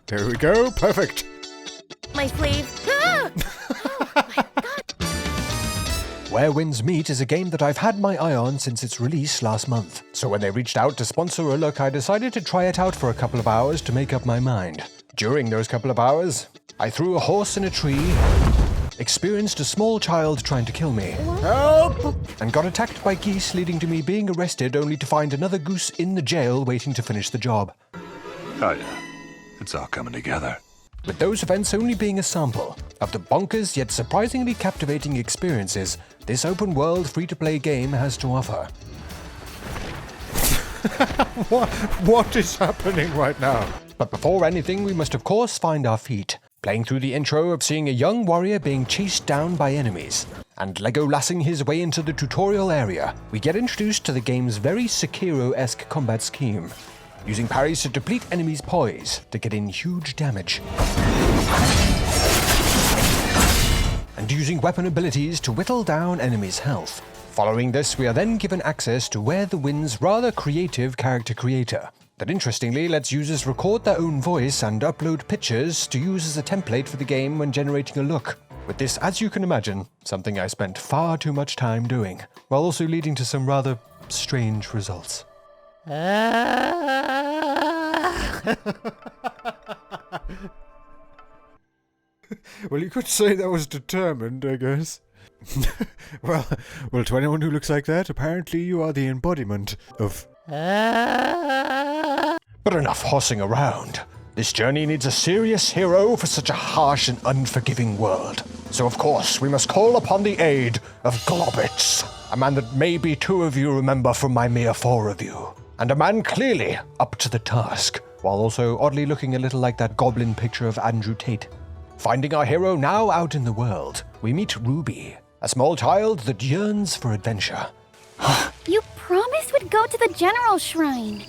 There we go, perfect. My sleeve. Ah! Where Winds Meet is a game that I've had my eye on since its release last month. So when they reached out to sponsor a look, I decided to try it out for a couple of hours to make up my mind. During those couple of hours, I threw a horse in a tree, experienced a small child trying to kill me, help! And got attacked by geese, leading to me being arrested only to find another goose in the jail waiting to finish the job. Oh yeah, it's all coming together. With those events only being a sample of the bonkers yet surprisingly captivating experiences this open-world free-to-play game has to offer. What is happening right now? But before anything, we must of course find our feet. Playing through the intro of seeing a young warrior being chased down by enemies, and Legolasing his way into the tutorial area, we get introduced to the game's very Sekiro-esque combat scheme, using parries to deplete enemies' poise to get in huge damage, and using weapon abilities to whittle down enemies' health. Following this, we are then given access to Where the Wind's rather creative character creator, that interestingly lets users record their own voice and upload pictures to use as a template for the game when generating a look. With this, as you can imagine, something I spent far too much time doing, while also leading to some rather strange results. Well, you could say that was determined, I guess. well, to anyone who looks like that, apparently you are the embodiment of... But enough horsing around. This journey needs a serious hero for such a harsh and unforgiving world. So of course, we must call upon the aid of Globbits, a man that maybe two of you remember from my mere 4 review. And a man clearly up to the task, while also oddly looking a little like that goblin picture of Andrew Tate. Finding our hero now out in the world, we meet Ruby, a small child that yearns for adventure. You promised we'd go to the General Shrine.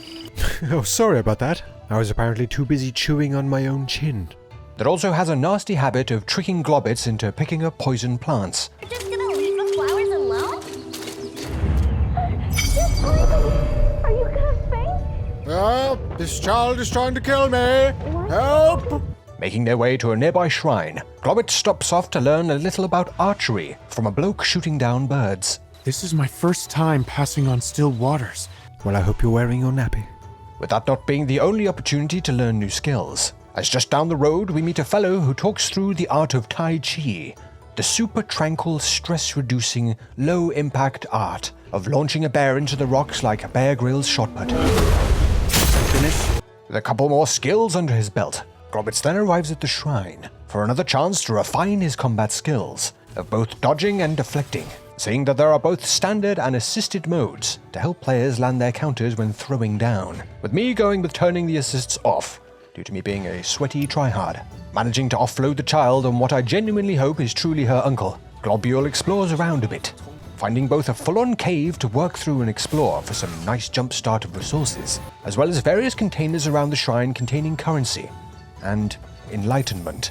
Oh, sorry about that. I was apparently too busy chewing on my own chin. That also has a nasty habit of tricking Globbits into picking up poison plants. You're just gonna leave the flowers alone? Are you gonna faint? Help! This child is trying to kill me! Help! Making their way to a nearby shrine, Globbit stops off to learn a little about archery from a bloke shooting down birds. This is my first time passing on still waters. Well, I hope you're wearing your nappy. With that not being the only opportunity to learn new skills, as just down the road we meet a fellow who talks through the art of Tai Chi, the super tranquil, stress-reducing, low-impact art of launching a bear into the rocks like a Bear Grylls shot put. With a couple more skills under his belt, Globbits then arrives at the shrine for another chance to refine his combat skills of both dodging and deflecting, seeing that there are both standard and assisted modes to help players land their counters when throwing down, with me going with turning the assists off, due to me being a sweaty tryhard. Managing to offload the child on what I genuinely hope is truly her uncle, Globule explores around a bit, finding both a full-on cave to work through and explore for some nice jumpstart of resources, as well as various containers around the shrine containing currency and enlightenment.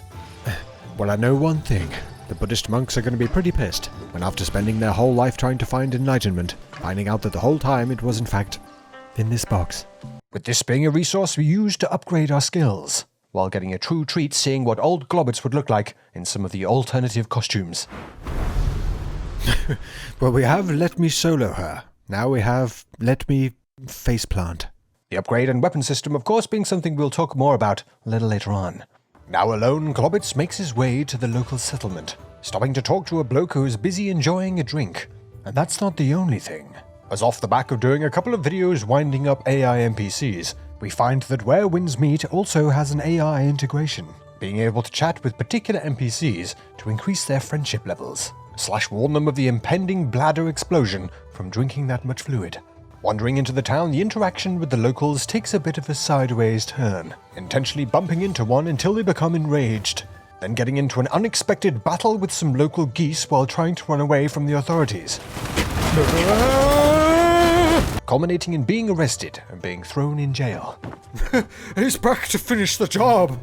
Well, I know one thing. The Buddhist monks are going to be pretty pissed when, after spending their whole life trying to find enlightenment, finding out that the whole time it was in fact in this box. With this being a resource we use to upgrade our skills, while getting a true treat seeing what old Globbits would look like in some of the alternative costumes. Well, we have Let Me Solo Her. Now we have Let Me Faceplant. The upgrade and weapon system, of course, being something we'll talk more about a little later on. Now alone, Globbits makes his way to the local settlement, stopping to talk to a bloke who is busy enjoying a drink. And that's not the only thing. As off the back of doing a couple of videos winding up AI NPCs, we find that Where Winds Meet also has an AI integration, being able to chat with particular NPCs to increase their friendship levels, / warn them of the impending bladder explosion from drinking that much fluid. Wandering into the town, the interaction with the locals takes a bit of a sideways turn, intentionally bumping into one until they become enraged, then getting into an unexpected battle with some local geese while trying to run away from the authorities. Culminating in being arrested and being thrown in jail. He's back to finish the job!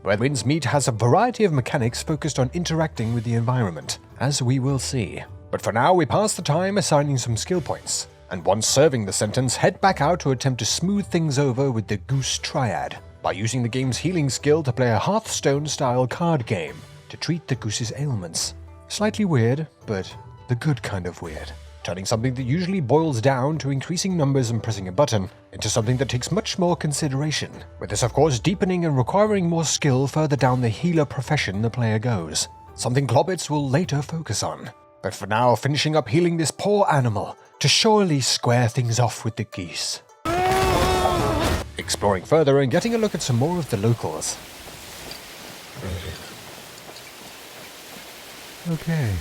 Where Winds Meet has a variety of mechanics focused on interacting with the environment, as we will see. But for now, we pass the time assigning some skill points, and once serving the sentence, head back out to attempt to smooth things over with the Goose Triad, by using the game's healing skill to play a Hearthstone-style card game to treat the goose's ailments. Slightly weird, but the good kind of weird. Turning something that usually boils down to increasing numbers and pressing a button into something that takes much more consideration, with this of course deepening and requiring more skill further down the healer profession the player goes, something Globbits will later focus on. But for now, finishing up healing this poor animal to surely square things off with the geese. Exploring further and getting a look at some more of the locals. Okay.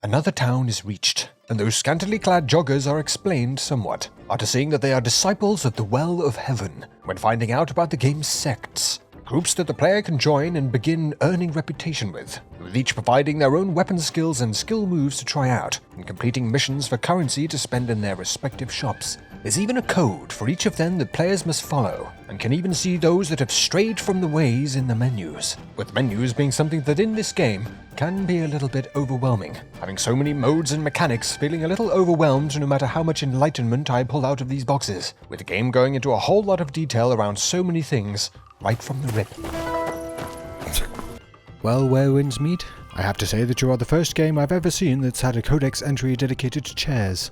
Another town is reached, and those scantily clad joggers are explained somewhat, after seeing that they are disciples of the Well of Heaven, when finding out about the game's sects, groups that the player can join and begin earning reputation with each providing their own weapon skills and skill moves to try out, and completing missions for currency to spend in their respective shops. There's even a code for each of them that players must follow, and can even see those that have strayed from the ways in the menus, with menus being something that in this game can be a little bit overwhelming, having so many modes and mechanics, feeling a little overwhelmed no matter how much enlightenment I pull out of these boxes, with the game going into a whole lot of detail around so many things right from the rip. Well, where winds meet, I have to say that you are the first game I've ever seen that's had a codex entry dedicated to chairs.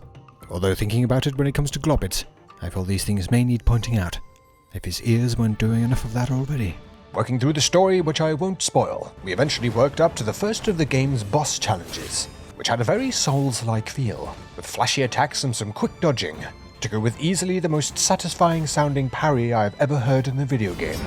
Although thinking about it when it comes to Globbits, I feel these things may need pointing out, if his ears weren't doing enough of that already. Working through the story, which I won't spoil, we eventually worked up to the first of the game's boss challenges, which had a very Souls-like feel, with flashy attacks and some quick dodging, to go with easily the most satisfying sounding parry I've ever heard in the video game.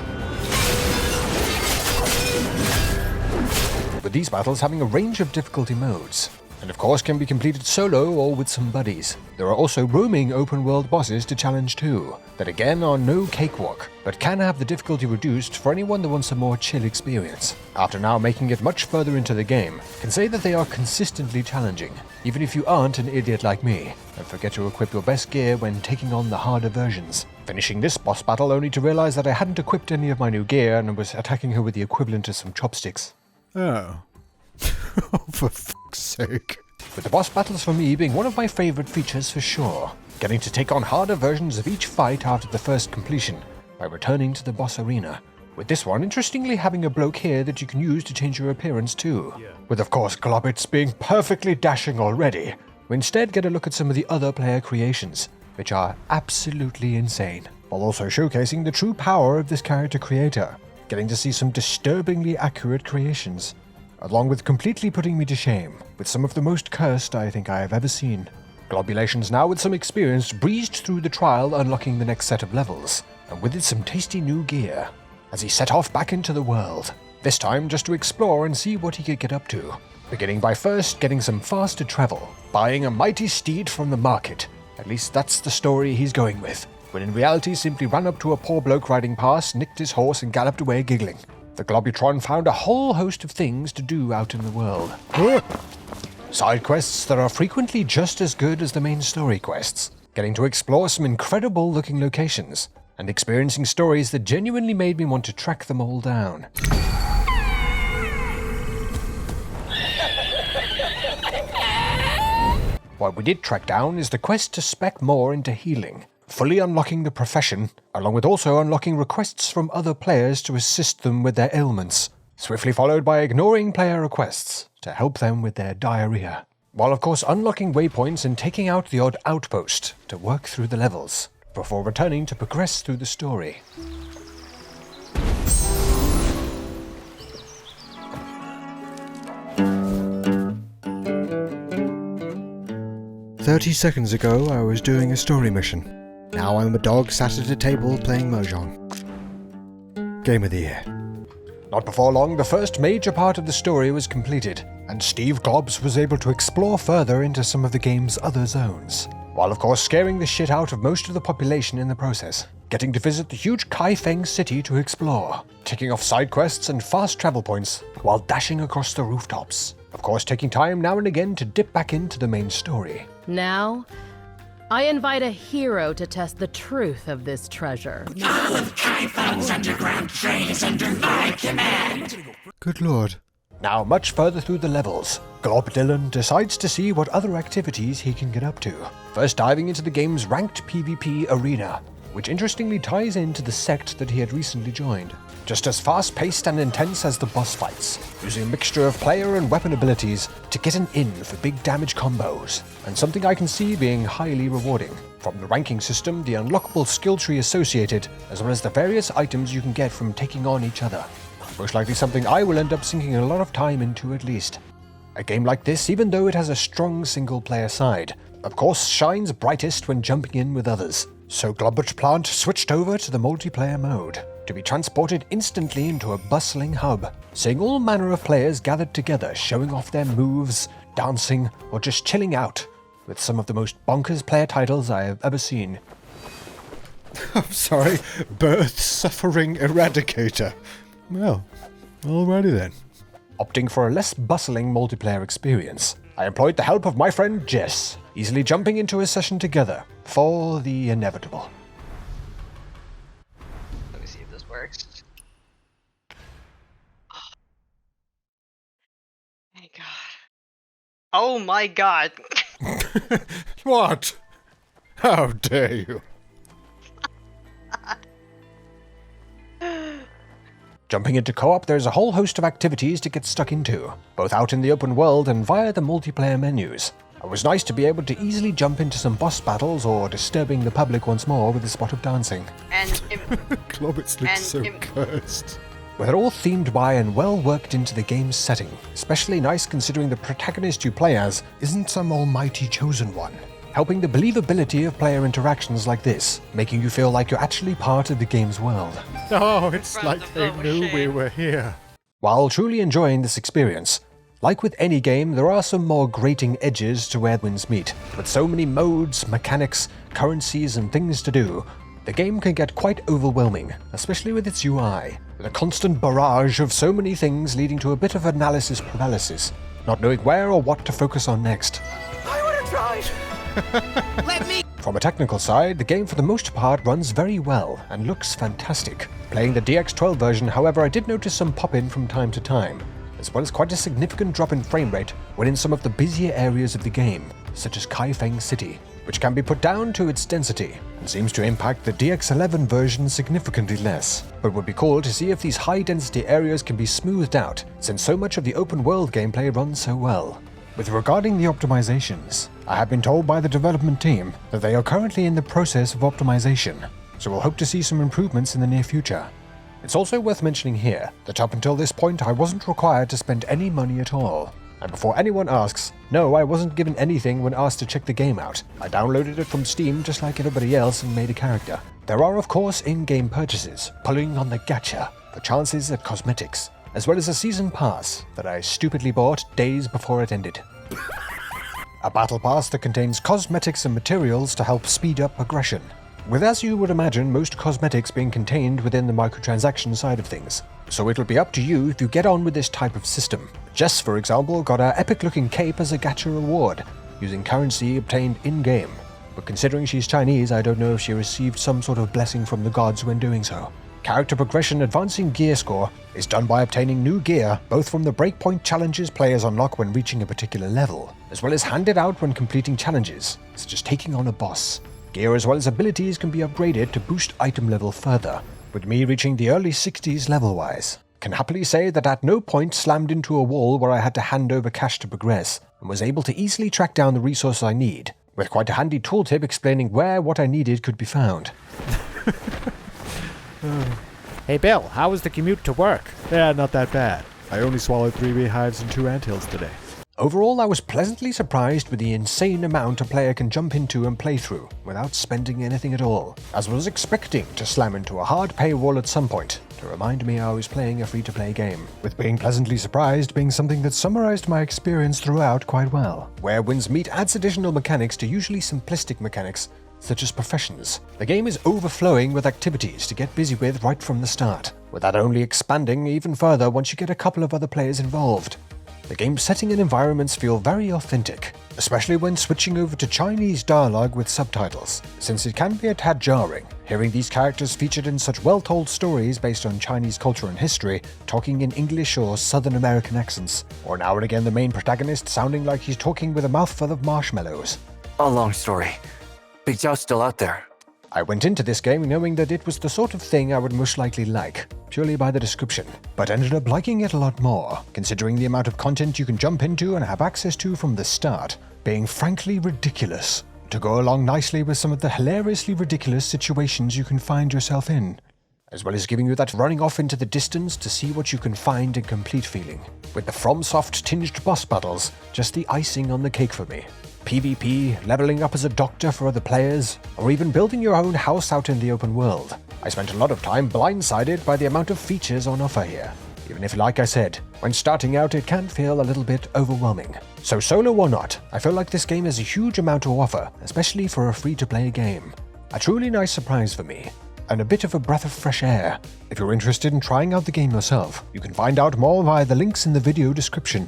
With these battles having a range of difficulty modes, and of course can be completed solo or with some buddies. There are also roaming open world bosses to challenge too, that again are no cakewalk, but can have the difficulty reduced for anyone that wants a more chill experience. After now making it much further into the game, can say that they are consistently challenging, even if you aren't an idiot like me, and forget to equip your best gear when taking on the harder versions. Finishing this boss battle only to realize that I hadn't equipped any of my new gear and was attacking her with the equivalent of some chopsticks. Oh. For fuck's sake. With the boss battles for me being one of my favourite features for sure, getting to take on harder versions of each fight after the first completion by returning to the boss arena. With this one, interestingly having a bloke here that you can use to change your appearance too. With of course Globbits being perfectly dashing already, we instead get a look at some of the other player creations, which are absolutely insane, while also showcasing the true power of this character creator, getting to see some disturbingly accurate creations, along with completely putting me to shame with some of the most cursed I think I have ever seen. Globulations now with some experience breezed through the trial, unlocking the next set of levels, and with it some tasty new gear, as he set off back into the world, this time just to explore and see what he could get up to, beginning by first getting some faster travel, buying a mighty steed from the market. At least that's the story he's going with, when in reality simply ran up to a poor bloke riding past, nicked his horse and galloped away giggling. The Globutron found a whole host of things to do out in the world. Side quests that are frequently just as good as the main story quests, getting to explore some incredible looking locations, and experiencing stories that genuinely made me want to track them all down. What we did track down is the quest to spec more into healing, fully unlocking the profession, along with also unlocking requests from other players to assist them with their ailments, swiftly followed by ignoring player requests to help them with their diarrhea, while of course unlocking waypoints and taking out the odd outpost to work through the levels, before returning to progress through the story. "30 seconds ago, I was doing a story mission. Now I'm a dog sat at a table playing Mahjong. Game of the year." Not before long, the first major part of the story was completed, and Steve Globbs was able to explore further into some of the game's other zones, while of course scaring the shit out of most of the population in the process, getting to visit the huge Kaifeng city to explore, ticking off side quests and fast travel points, while dashing across the rooftops, of course taking time now and again to dip back into the main story. Now, I invite a hero to test the truth of this treasure. All of Kaifeng's underground trade is under my command. Good lord. Now, much further through the levels, Glob Dylan decides to see what other activities he can get up to. First diving into the game's ranked PvP arena, which interestingly ties into the sect that he had recently joined. Just as fast-paced and intense as the boss fights, using a mixture of player and weapon abilities to get an in for big damage combos, and something I can see being highly rewarding. From the ranking system, the unlockable skill tree associated, as well as the various items you can get from taking on each other. Most likely something I will end up sinking a lot of time into at least. A game like this, even though it has a strong single-player side, of course shines brightest when jumping in with others. So Globbert Plant switched over to the multiplayer mode, to be transported instantly into a bustling hub, seeing all manner of players gathered together showing off their moves, dancing, or just chilling out, with some of the most bonkers player titles I have ever seen. I'm sorry, birth suffering eradicator. Well, alrighty then. Opting for a less bustling multiplayer experience, I employed the help of my friend Jess, easily jumping into a session together for the inevitable. Let me see if this works. My God. Oh my God. What? How dare you? Jumping into co-op, there's a whole host of activities to get stuck into, both out in the open world and via the multiplayer menus. It was nice to be able to easily jump into some boss battles or disturbing the public once more with a spot of dancing. And Globbits looks so cursed. With it all themed by and well worked into the game's setting, especially nice considering the protagonist you play as isn't some almighty chosen one, helping the believability of player interactions like this, making you feel like you're actually part of the game's world. Oh, it's like they knew we were here. While truly enjoying this experience, like with any game, there are some more grating edges to where wins meet. With so many modes, mechanics, currencies, and things to do, the game can get quite overwhelming, especially with its UI, with a constant barrage of so many things leading to a bit of analysis paralysis, not knowing where or what to focus on next. I would have tried! Let me! From a technical side, the game for the most part runs very well and looks fantastic. Playing the DX12 version, however, I did notice some pop-in from time to time, as well as quite a significant drop in frame rate when in some of the busier areas of the game, such as Kaifeng City, which can be put down to its density, and seems to impact the DX11 version significantly less. But would be cool to see if these high-density areas can be smoothed out, since so much of the open-world gameplay runs so well. With regarding the optimizations, I have been told by the development team that they are currently in the process of optimization, so we'll hope to see some improvements in the near future. It's also worth mentioning here that up until this point I wasn't required to spend any money at all. And before anyone asks, no, I wasn't given anything when asked to check the game out. I downloaded it from Steam just like everybody else and made a character. There are of course in-game purchases, pulling on the gacha for chances at cosmetics, as well as a season pass that I stupidly bought days before it ended. A battle pass that contains cosmetics and materials to help speed up progression, with, as you would imagine, most cosmetics being contained within the microtransaction side of things. So it'll be up to you if you get on with this type of system. Jess, for example, got her epic-looking cape as a gacha reward, using currency obtained in-game. But considering she's Chinese, I don't know if she received some sort of blessing from the gods when doing so. Character progression advancing gear score is done by obtaining new gear, both from the breakpoint challenges players unlock when reaching a particular level, as well as handed out when completing challenges, such as taking on a boss. Gear as well as abilities can be upgraded to boost item level further, with me reaching the early 60s level-wise. Can happily say that at no point slammed into a wall where I had to hand over cash to progress, and was able to easily track down the resources I need, with quite a handy tooltip explaining where what I needed could be found. Hey Bill, how was the commute to work? Yeah, not that bad. I only swallowed 3 beehives and 2 anthills today. Overall, I was pleasantly surprised with the insane amount a player can jump into and play through without spending anything at all, as I was expecting to slam into a hard paywall at some point to remind me I was playing a free-to-play game, with being pleasantly surprised being something that summarized my experience throughout quite well. Where Wins Meet adds additional mechanics to usually simplistic mechanics, such as professions. The game is overflowing with activities to get busy with right from the start, with that only expanding even further once you get a couple of other players involved. The game's setting and environments feel very authentic, especially when switching over to Chinese dialogue with subtitles, since it can be a tad jarring, hearing these characters featured in such well-told stories based on Chinese culture and history, talking in English or Southern American accents, or now and again the main protagonist sounding like he's talking with a mouthful of marshmallows. A long story. Big Zhao's still out there. I went into this game knowing that it was the sort of thing I would most likely like, purely by the description, but ended up liking it a lot more, considering the amount of content you can jump into and have access to from the start, being frankly ridiculous, to go along nicely with some of the hilariously ridiculous situations you can find yourself in, as well as giving you that running off into the distance to see what you can find and complete feeling, with the FromSoft tinged boss battles just the icing on the cake for me. PvP, leveling up as a doctor for other players, or even building your own house out in the open world. I spent a lot of time blindsided by the amount of features on offer here, even if, like I said, when starting out it can feel a little bit overwhelming. So solo or not, I feel like this game has a huge amount to offer, especially for a free-to-play game. A truly nice surprise for me, and a bit of a breath of fresh air. If you're interested in trying out the game yourself, you can find out more via the links in the video description.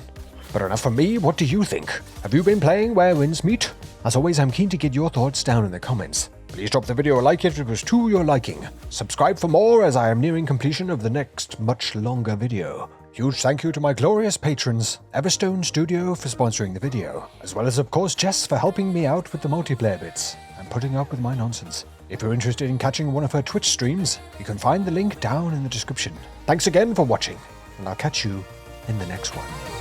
But enough from me, what do you think? Have you been playing Where Winds Meet? As always, I'm keen to get your thoughts down in the comments. Please drop the video a like if it was to your liking. Subscribe for more as I am nearing completion of the next, much longer video. Huge thank you to my glorious patrons, Everstone Studio for sponsoring the video, as well as of course Jess for helping me out with the multiplayer bits, and putting up with my nonsense. If you're interested in catching one of her Twitch streams, you can find the link down in the description. Thanks again for watching, and I'll catch you in the next one.